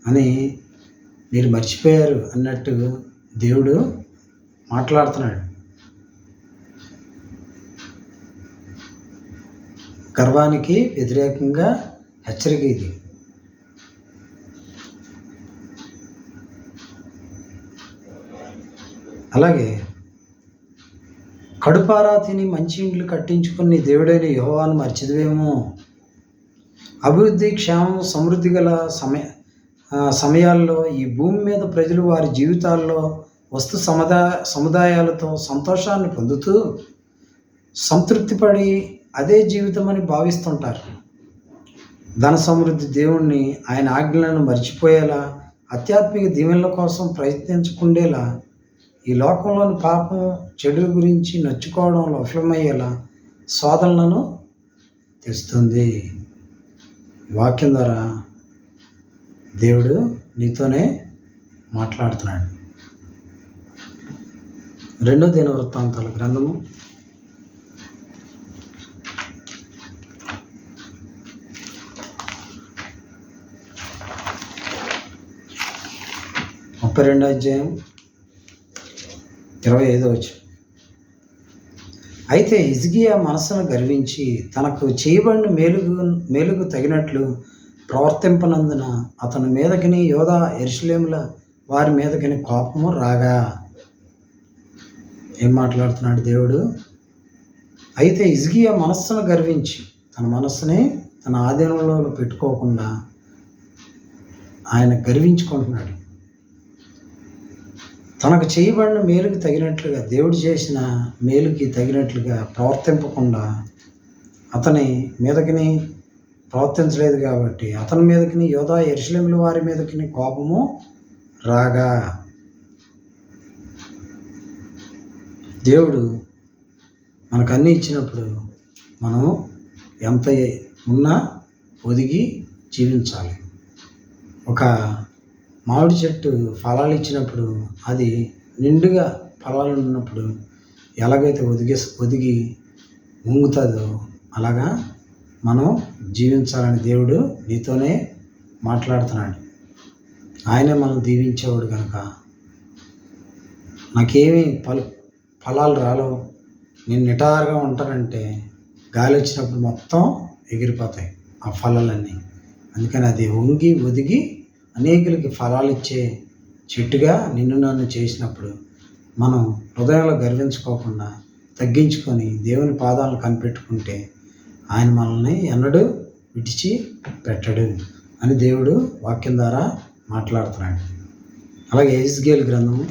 అని మీరు మర్చిపోయారు అన్నట్టు దేవుడు మాట్లాడుతున్నాడు. గర్వానికి వ్యతిరేకంగా హెచ్చరిక ఇది. అలాగే కడుపారా తిని మంచి ఇండ్లు కట్టించుకుని దేవుడైన యెహోవాను మర్చిదివేమో. అభివృద్ధి, క్షేమం, సమృద్ధి గల సమయాల్లో ఈ భూమి మీద ప్రజలు వారి జీవితాల్లో వస్తు సముదాయాలతో సంతోషాన్ని పొందుతూ సంతృప్తిపడి అదే జీవితం అని భావిస్తుంటారు. ధన సమృద్ధి దేవుణ్ణి, ఆయన ఆజ్ఞలను మర్చిపోయేలా, ఆధ్యాత్మిక దీవెనల కోసం ప్రయత్నించకుండేలా, ఈ లోకంలోని పాపం, చెడుల గురించి నచ్చుకోవడంలో విఫలమయ్యేలా శోధనలను తెస్తుంది. వాక్యం ద్వారా దేవుడు నీతోనే మాట్లాడుతున్నాడు. 2వ దినవృత్తాంతాల గ్రంథము 32వ అధ్యాయం 25వ వచనం. అయితే హిజ్కియా మనస్సును గర్వించి తనకు చేయబడిన మేలుకు తగినట్లు ప్రవర్తింపనందున అతని మీదకిని యోధా యెరూషలేముల వారి మీదకిని కోపము రాగా. ఏం మాట్లాడుతున్నాడు దేవుడు? అయితే హిజ్కియా మనస్సును గర్వించి తన మనస్సుని తన ఆధీనంలో పెట్టుకోకుండా ఆయన గర్వించుకుంటున్నాడు. తనకు చేయబడిన మేలుకి తగినట్లుగా, దేవుడు చేసిన మేలుకి తగినట్లుగా ప్రవర్తింపకుండా అతని మీదకిని ప్రవర్తించలేదు కాబట్టి అతని మీదకిని యోధా యెరూషలేముల వారి మీదకిని కోపము రాగా. దేవుడు మనకు అన్నీ ఇచ్చినప్పుడు మనం ఎంత ఉన్నా ఒదిగి జీవించాలి. ఒక మామిడి చెట్టు ఫలాలు ఇచ్చినప్పుడు, అది నిండుగా ఫలాలు ఉన్నప్పుడు ఎలాగైతే ఒదిగి ఉంగుతుందో అలాగా మనం జీవించాలని దేవుడు నీతోనే మాట్లాడుతున్నాడు. ఆయనే మనం దీవించేవాడు కనుక నాకేమీ ఫలాలు రాలేవు, నేను నిటారుగా ఉంటానంటే గాలి వచ్చినప్పుడు మొత్తం ఎగిరిపోతాయి ఆ ఫలాలన్నీ. అందుకని అది వంగి ఒదిగి అనేకులకి ఫలాలు ఇచ్చే చెట్టుగా నిన్ను నన్ను చేసినప్పుడు మనం హృదయంలో గర్వించుకోకుండా తగ్గించుకొని దేవుని పాదాలను కనిపెట్టుకుంటే ఆయన మనల్ని ఎన్నడూ విడిచి పెట్టడు అని దేవుడు వాక్యం ద్వారా మాట్లాడుతున్నాడు. అలాగే యెహెజ్కేలు గ్రంథము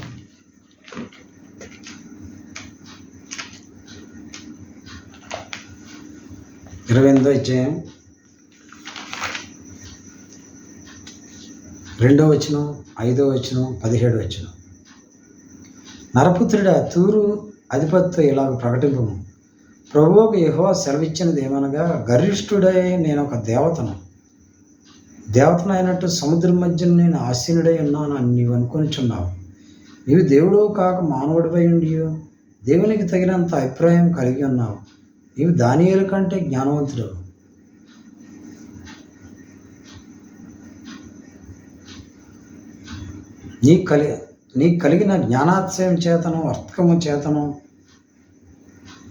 28వ అధ్యాయం 2వ వచనం, 5వ వచనం, 17వ వచనం. నరపుత్రుడా, తూరు అధిపతితో ఇలాగ ప్రకటింపము, ప్రభువుకు యెహోవా సెలవిచ్చినది ఏమనగా, గర్విష్ఠుడై నేను ఒక దేవతనైనట్టు సముద్రం మధ్య నేను ఆసీనుడై ఉన్నాను అని నీవు అనుకొనిచున్నావు. నీవు దేవుడు కాక మానవుడిపై ఉండి దేవునికి తగినంత అభిప్రాయం కలిగి ఉన్నావు. నీవు దానియేలు కంటే జ్ఞానవంతుడు. నీకు కలిగిన జ్ఞానాతిశయం చేతను అర్థకము చేతను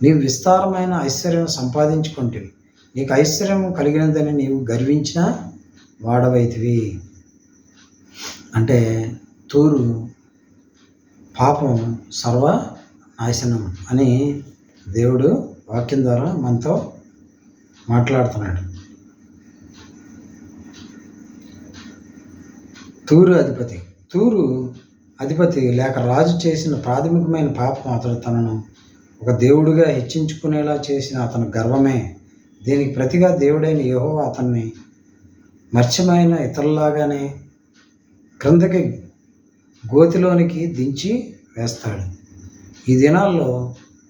నీవు విస్తారమైన ఐశ్వర్యం సంపాదించుకుంటేవి. నీకు ఐశ్వర్యం కలిగినదని నీవు గర్వించిన వాడవైతివి. అంటే తూరు పాపం సర్వనాశనం అని దేవుడు వాక్యం ద్వారా మనతో మాట్లాడుతున్నాడు. తూరు అధిపతి లేక రాజు చేసిన ప్రాథమికమైన పాపం అతడు తనను ఒక దేవుడిగా హెచ్చించుకునేలా చేసిన అతని గర్వమే. దీనికి ప్రతిగా దేవుడైన యెహోవా అతన్ని మత్స్యమైన ఇతరులాగానే క్రిందకి గోతిలోనికి దించి వేస్తాడు. ఈ దినాల్లో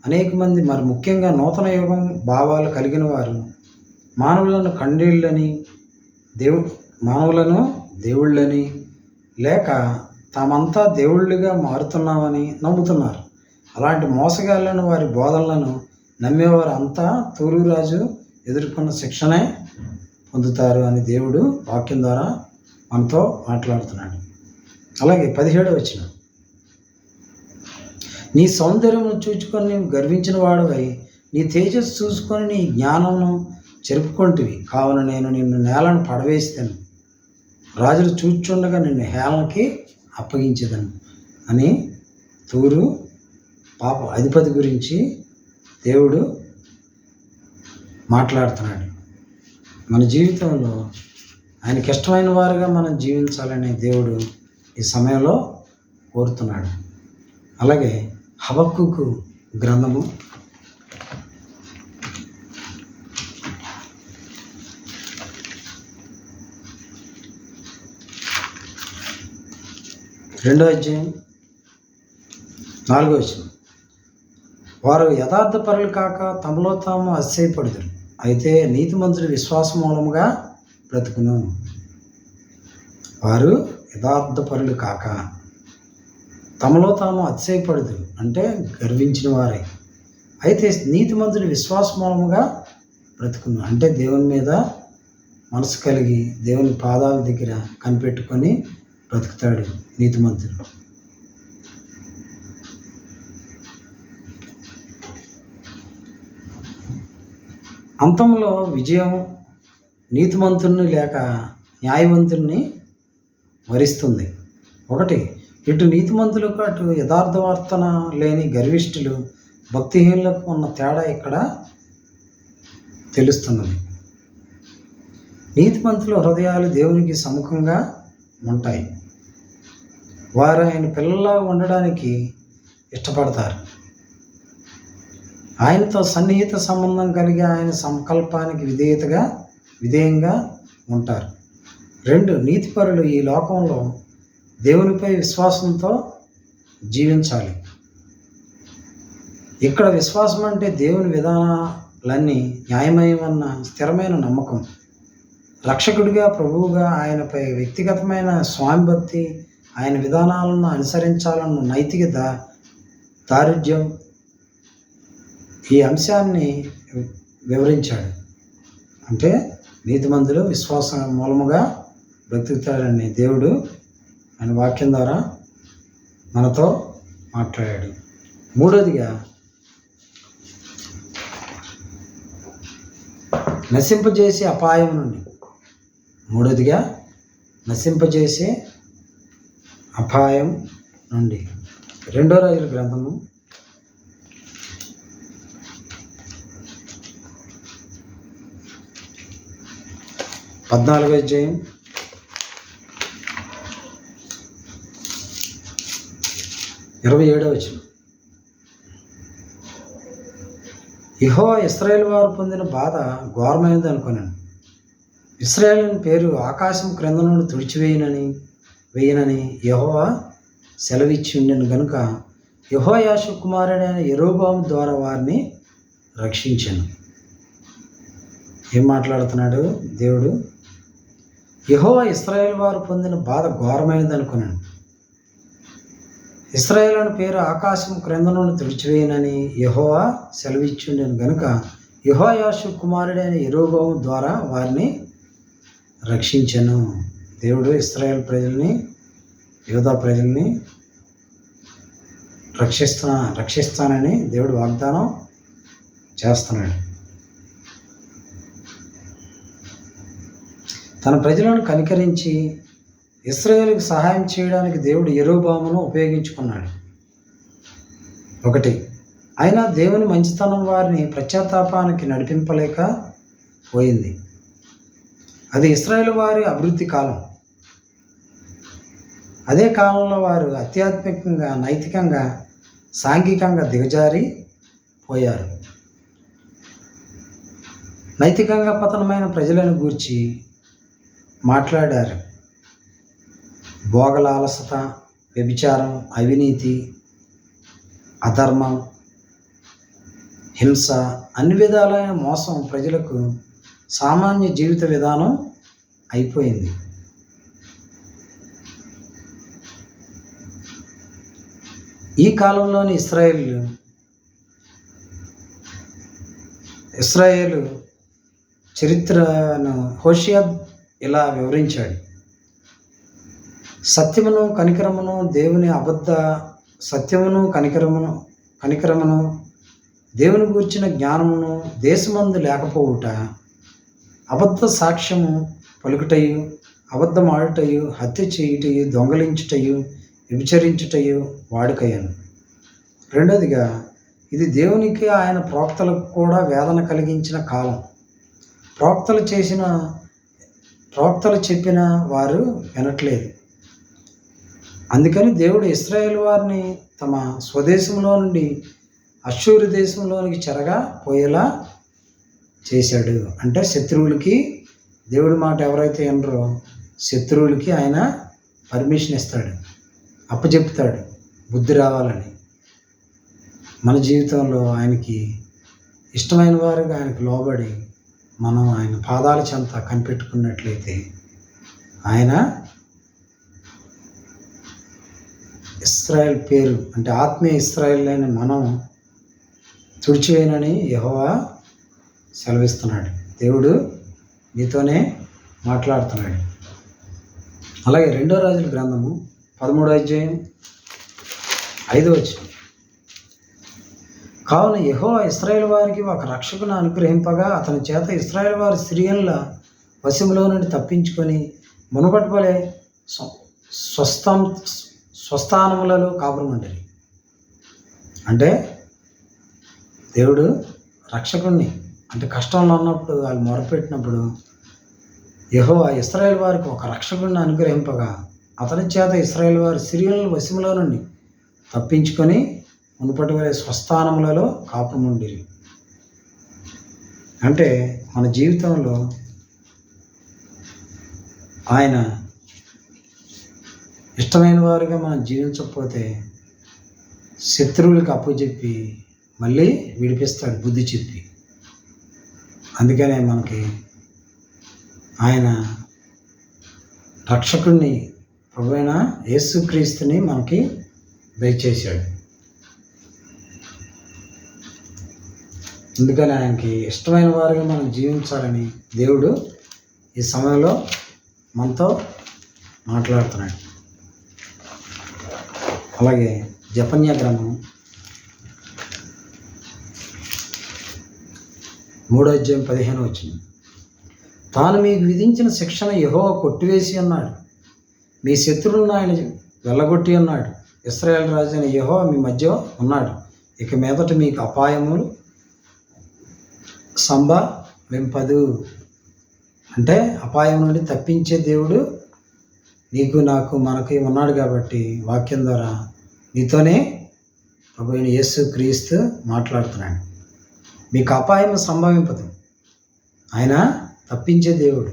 అనేక మంది, మరి ముఖ్యంగా నూతన యుగం భావాలు కలిగిన వారు మానవులను దేవుళ్ళని లేక తామంతా దేవుళ్ళుగా మారుతున్నామని నమ్ముతున్నారు. అలాంటి మోసగాళ్ళను వారి బోధనలను నమ్మేవారు అంతా తూరు రాజు ఎదుర్కొన్న శిక్షనే పొందుతారు అని దేవుడు వాక్యం ద్వారా మనతో మాట్లాడుతున్నాడు. అలాగే 17వ వచనం, నీ సౌందర్యమును చూచుకొని నీవు గర్వించిన వాడవై నీ తేజస్సు చూసుకొని నీ జ్ఞానమును చెరుపుకొంటివి. కావున నేను నిన్ను నేలను పడవేస్తాను, రాజులు చూచుండగా నిన్ను హేళనకి అప్పగించేదను అని తూరు పాప అధిపతి గురించి దేవుడు మాట్లాడుతున్నాడు. మన జీవితంలో ఆయనకి ఇష్టమైన వారుగా మనం జీవించాలని దేవుడు ఈ సమయంలో కోరుతున్నాడు. అలాగే హబక్కూకు గ్రంథము 2వ అధ్యాయం 4వ వచనం, వారు యథార్థపరులు కాక తమలో తాము అతిశయపడుదురు, అయితే నీతిమంతుడి విశ్వాసం మూలముగా బ్రతుకును. వారు యథార్థపరులు కాక తమలో తాము అతిశయపడుదురు అంటే గర్వించిన వారై, అయితే నీతిమంతుడి విశ్వాసం మూలముగా బ్రతుకును అంటే దేవుని మీద మనసు కలిగి దేవుని పాదాల దగ్గర కనిపెట్టుకొని బ్రతుకుతాడు నీతిమంతుడు. అంతంలో విజయం నీతిమంతుడిని లేక న్యాయవంతుడిని వరిస్తుంది. ఒకటి, ఇటు నీతిమంతులకు అటు యథార్థవర్తన లేని గర్విష్ఠులు భక్తిహీనులకు ఉన్న తేడా ఇక్కడ తెలుస్తున్నది. నీతిమంతుల హృదయాలు దేవునికి సముఖంగా ఉంటాయి. వారు ఆయన పిల్లల్లా ఉండడానికి ఇష్టపడతారు. ఆయనతో సన్నిహిత సంబంధం కలిగి ఆయన సంకల్పానికి విధేయంగా ఉంటారు. 2, నీతిపరులు ఈ లోకంలో దేవునిపై విశ్వాసంతో జీవించాలి. ఇక్కడ విశ్వాసం అంటే దేవుని విధానాలన్నీ న్యాయమయమన్న స్థిరమైన నమ్మకం, రక్షకుడిగా ప్రభువుగా ఆయనపై వ్యక్తిగతమైన స్వామి భక్తి, ఆయన విధానాలను అనుసరించాలన్న నైతిక దారుఢ్యం ఈ అంశాన్ని వివరించాడు. అంటే నీతిమంతులు విశ్వాసం మూలముగా బ్రతుకుతాడని దేవుడు ఆయన వాక్యం ద్వారా మనతో మాట్లాడాడు. 3వదిగా నశింపజేసే అపాయం నుండి. 3వదిగా నశింపజేసే అపాయం నుండి 2వ రాజుల గ్రంథము 14వ అధ్యాయం 27వ వచనం, యెహోవా ఇశ్రాయేలు వారు పొందిన బాధ ఘోరమైనది అనుకున్నాను. ఇశ్రాయేలు పేరు ఆకాశం క్రింద నుండి వేయనని యెహోవా సెలవిచ్చి ఉండెను గనుక యెహోయాషు కుమారుడైన యెరోబాము ద్వారా వారిని రక్షించాను. ఏం మాట్లాడుతున్నాడు దేవుడు? యెహోవా ఇశ్రాయేలు వారు పొందిన బాధ ఘోరమైనది అనుకున్నాను. ఇశ్రాయేలు అని పేరు ఆకాశం క్రింద నుండి తుడిచివేయనని యెహోవా సెలవిచ్చుండెను గనుక యెహోయాషు కుమారుడైన యెరోబాము ద్వారా వారిని రక్షించెను. దేవుడు ఇశ్రాయేలు ప్రజల్ని యూదా ప్రజల్ని రక్షిస్తానని దేవుడు వాగ్దానం చేస్తున్నాడు. తన ప్రజలను కనికరించి ఇశ్రాయేలుకు సహాయం చేయడానికి దేవుడు యెరోబామును ఉపయోగించుకున్నాడు. 1. అయినా దేవుని మంచితనం వారిని పశ్చాత్తాపానికి నడిపింపలేక పోయింది. అది ఇశ్రాయేలు వారి అభివృద్ధి కాలం. అదే కాలంలో వారు ఆధ్యాత్మికంగా, నైతికంగా, సాంఘికంగా దిగజారి పోయారు. నైతికంగా పతనమైన ప్రజలను గూర్చి మాట్లాడారు. భోగలాలసత, వ్యభిచారం, అవినీతి, అధర్మం, హింస, అన్ని విధాలైన మోసం ప్రజలకు సామాన్య జీవిత విధానం అయిపోయింది. ఈ కాలంలోని ఇశ్రాయేలు చరిత్రను హోషేయ ఇలా వివరించాడు. సత్యమును కనికరమును దేవుని గూర్చిన జ్ఞానమును దేశమందు లేకపోవుట, అబద్ధ సాక్ష్యము పలుకుటయు, అబద్ధమాడుటయు, హత్య చేయుటయు, దొంగలించుటయు, వ్యభిచరించుటయు వాడుకయ్యను. 2. ఇది దేవునికి ఆయన ప్రవక్తలకు కూడా వేదన కలిగించిన కాలం. ప్రవక్తలు చెప్పిన వారు వినట్లేదు. అందుకని దేవుడు ఇశ్రాయేలు వారిని తమ స్వదేశంలో నుండి అష్షూరు దేశంలోనికి చెరగా పోయేలా చేశాడు. అంటే శత్రువులకి దేవుడి మాట ఎవరైతే వినరో శత్రువులకి ఆయన పర్మిషన్ ఇస్తాడు, అప్పచెప్తాడు బుద్ధి రావాలని. మన జీవితంలో ఆయనకి ఇష్టమైన వారుగా ఆయనకు లోబడి మనం ఆయన పాదాల చెంత కనిపెట్టుకున్నట్లయితే ఆయన ఇశ్రాయేల్ పేరు, అంటే ఆత్మీయ ఇశ్రాయేల్ అని మనం తుడిచివేయనని యెహోవా సెలవిస్తున్నాడు. దేవుడు నీతోనే మాట్లాడుతున్నాడు. అలాగే 2 రాజుల గ్రంథము 13వ అధ్యాయం 5వ వచనం. కావున యెహోవా ఇశ్రాయేలు వారికి ఒక రక్షకుని అనుగ్రహింపగా అతని చేత ఇశ్రాయేలు వారి సిరియన్ల వశములో నుండి తప్పించుకొని మునుపటి వలె స్వస్థానములలో కాపురమంటారు. అంటే దేవుడు రక్షకుణ్ణి, అంటే కష్టంలో ఉన్నప్పుడు వాళ్ళు మొరపెట్టినప్పుడు యెహోవా ఇశ్రాయేలు వారికి ఒక రక్షకుడిని అనుగ్రహింపగా అతని చేత ఇశ్రాయేలు వారి సిరియన్ల వశములో నుండి తప్పించుకొని మునుపటి వలె స్వస్థానములలో కాపురముండిరి. అంటే మన జీవితంలో ఆయన ఇష్టమైన వారుగా మనం జీవించకపోతే శత్రువులకు అప్పచెప్పి మళ్ళీ విడిపిస్తాడు బుద్ధి చెప్పి. అందుకనే మనకి ఆయన రక్షకుడిని ప్రభువైన యేసుక్రీస్తుని మనకి దయచేశాడు. అందుకని ఆయనకి ఇష్టమైన వారుగా మనం జీవించాలని దేవుడు ఈ సమయంలో మనతో మాట్లాడుతున్నాడు. అలాగే జెఫన్యా గ్రంథం 3వ అధ్యాయం 15వ వచనం. తాను మీకు విధించిన శిక్షణ యెహోవా కొట్టివేసి ఉన్నాడు, మీ శత్రువులను ఆయన వెళ్ళగొట్టి ఉన్నాడు. ఇశ్రాయేలు రాజు అయిన యెహోవా మీ మధ్య ఉన్నాడు, ఇక మీదట మీకు అపాయములు సంభవింపదు. అంటే అపాయం నుండి తప్పించే దేవుడు నీకు, నాకు, మనకి ఉన్నాడు. కాబట్టి వాక్యం ద్వారా నీతోనే ప్రభువైన యేసుక్రీస్తు మాట్లాడుతున్నాడు. మీకు అపాయం సంభవింపదు, ఆయన తప్పించే దేవుడు.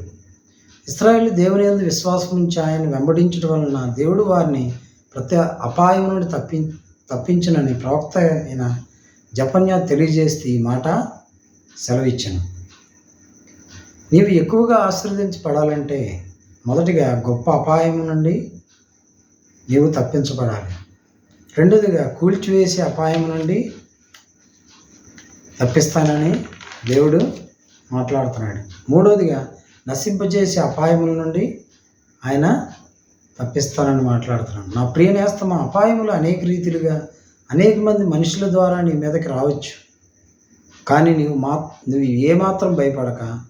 ఇశ్రాయేలు దేవుని యందు విశ్వాసం నుంచి ఆయన వెంబడించడం వలన దేవుడు వారిని ప్రతి అపాయం నుండి తప్పించనని ప్రవక్త అయిన జెఫన్యా తెలియజేస్తే ఈ మాట సెలవిచ్చాను. నీవు ఎక్కువగా ఆశీర్వదించబడాలంటే మొదటిగా గొప్ప అపాయం నుండి నీవు తప్పించబడాలి. రెండోదిగా కూల్చివేసే అపాయం నుండి తప్పిస్తానని దేవుడు మాట్లాడుతున్నాడు. మూడోదిగా నశింపజేసే అపాయముల నుండి ఆయన తప్పిస్తానని మాట్లాడుతున్నాను. నా ప్రియ నేస్తమా, అపాయములు అనేక రీతిలుగా అనేక మంది మనుషుల ద్వారా నీ మీదకి రావచ్చు. కానీ నువ్వు ఏమాత్రం భయపడక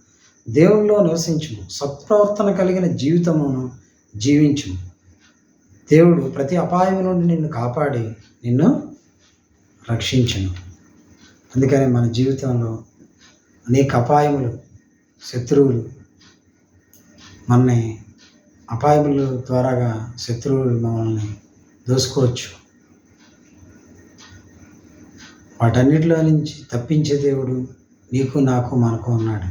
దేవునిలో నివసించుము, సత్ప్రవర్తన కలిగిన జీవితమును జీవించుము. దేవుడు ప్రతి అపాయం నుండి నిన్ను కాపాడి నిన్ను రక్షించును. అందుకని మన జీవితంలో అనేక అపాయములు, శత్రువులు మనని అపాయముల ద్వారాగా శత్రువులు మమ్మల్ని దోసుకోవచ్చు. వాటన్నిటిలో నుంచి తప్పించే దేవుడు నీకు, నాకు, మనకు ఉన్నాడు.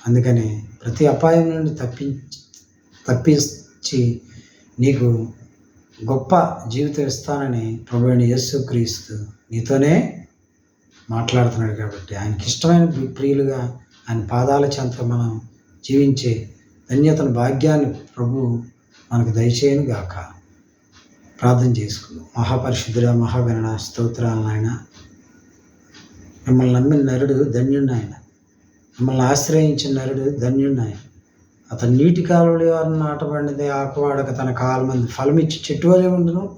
అందుకని ప్రతి అపాయం నుండి తప్పించి నీకు గొప్ప జీవితం ఇస్తానని ప్రభువైన యేసుక్రీస్తు నీతోనే మాట్లాడుతున్నాడు. కాబట్టి ఆయనకి ఇష్టమైన ప్రియులుగా ఆయన పాదాల చెంత మనం జీవించే ధన్యతను, భాగ్యాన్ని ప్రభు మనకు దయచేయను గాక. ప్రార్థన చేసుకుందాం. మహాపరిశుద్ధుడా, మహాగణన, స్తోత్రాలను ఆయన. మిమ్మల్ని నమ్మిన నరుడు ధన్యుడు ఆయన. మిమ్మల్ని ఆశ్రయించిన నరుడు ధన్యుడు ఆయన. అతను నీటి కాలువల వారిని నాటబడినది, ఆకువాడక తన కాలమంది ఫలమిచ్చి చెట్టు వలె ఉండును,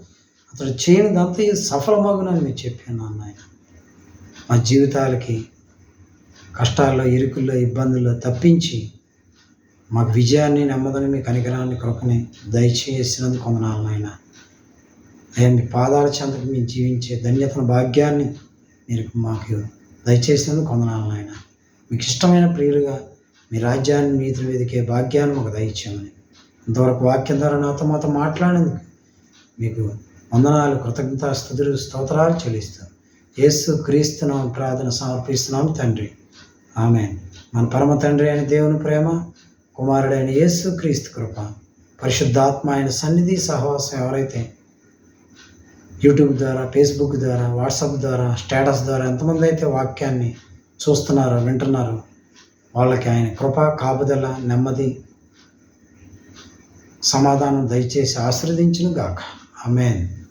అతడు చేయనిదంతా సఫలమగునని మీరు చెప్పాను ఆయన. మా జీవితాలకి కష్టాల్లో, ఇరుకుల్లో, ఇబ్బందుల్లో తప్పించి మాకు విజయాన్ని, నెమ్మదిని, మీ కనికరాన్ని, కృపని దయచేసినందుకు వందనాలు నాయన. అయ్యా, మీ పాదాల చెంతకు మేము జీవించే ధన్యతను, భాగ్యాన్ని మీరు మాకు దయచేసినందుకు వందనాలు నాయన. మీకు ఇష్టమైన ప్రియులుగా మీ రాజ్యాన్ని, నీతిని వెదికే భాగ్యాన్ని మాకు దయచేయమని ఇంతవరకు వాక్యం ద్వారా మాతో మాట్లాడేందుకు మీకు వందనాలు, కృతజ్ఞత, స్తుతులు, స్తోత్రాలు చెల్లిస్తాం. యేసు క్రీస్తునామ ప్రార్థన సమర్పిస్తున్నాం తండ్రి. ఆమేన్. మన పరమ తండ్రి అయిన దేవుని ప్రేమ, కుమారుడైన యేసు క్రీస్తు కృప, పరిశుద్ధాత్మ ఆయన సన్నిధి, సహవాసం ఎవరైతే యూట్యూబ్ ద్వారా, ఫేస్బుక్ ద్వారా, వాట్సాప్ ద్వారా, స్టేటస్ ద్వారా ఎంతమంది అయితే వాక్యాన్ని చూస్తున్నారో, వింటున్నారో వాళ్ళకి ఆయన కృప, కాపుదల, నెమ్మది, సమాధానం దయచేసి ఆశీర్వదించును గాక. ఆమేన్.